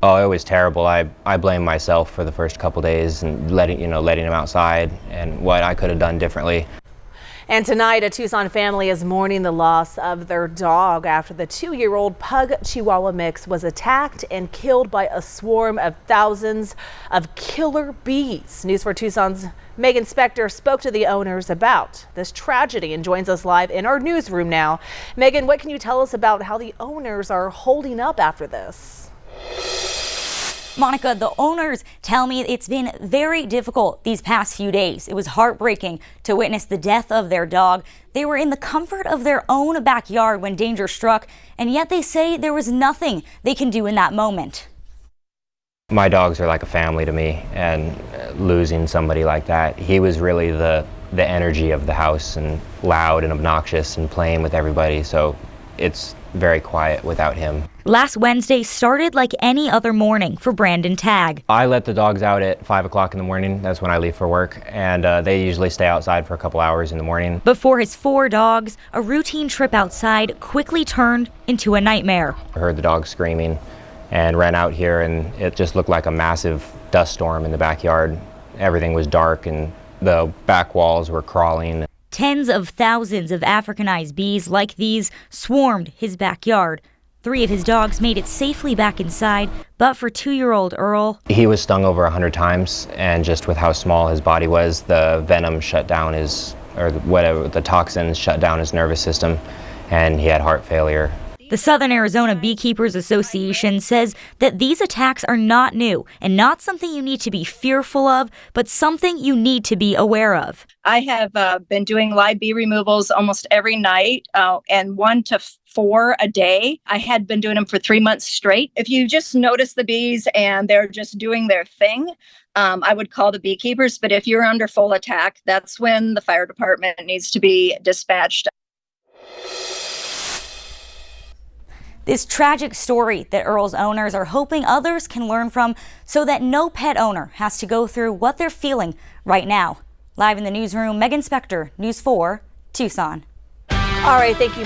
Oh, it was terrible. I blame myself for the first couple days and letting him outside and what I could have done differently. And tonight, a Tucson family is mourning the loss of their dog after the 2-year-old pug Chihuahua mix was attacked and killed by a swarm of thousands of killer bees. News 4 Tucson's Megan Spector spoke to the owners about this tragedy and joins us live in our newsroom now. Megan, what can you tell us about how the owners are holding up after this? Monica, the owners tell me it's been very difficult these past few days. It was heartbreaking to witness the death of their dog. They were in the comfort of their own backyard when danger struck, and yet they say there was nothing they can do in that moment. My dogs are like a family to me, and losing somebody like that, he was really the energy of the house, and loud and obnoxious and playing with everybody, so it's very quiet without him. Last Wednesday started like any other morning for Brandon Tagg. I let the dogs out at 5 o'clock in the morning. That's when I leave for work, and they usually stay outside for a couple hours in the morning. But for his 4 dogs, a routine trip outside quickly turned into a nightmare. I heard the dogs screaming and ran out here, and it just looked like a massive dust storm in the backyard. Everything was dark and the back walls were crawling. Tens of thousands of Africanized bees like these swarmed his backyard. 3 of his dogs made it safely back inside, but for 2-year-old Earl, he was stung over 100 times, and just with how small his body was, the venom shut down the toxins shut down his nervous system, and he had heart failure. The Southern Arizona Beekeepers Association says that these attacks are not new and not something you need to be fearful of, but something you need to be aware of. I have been doing live bee removals almost every night, and 1 to 4 a day. I had been doing them for 3 months straight. If you just notice the bees and they're just doing their thing, I would call the beekeepers. But if you're under full attack, that's when the fire department needs to be dispatched. This tragic story that Earl's owners are hoping others can learn from so that no pet owner has to go through what they're feeling right now. Live in the newsroom, Megan Spector, News 4, Tucson. All right, thank you,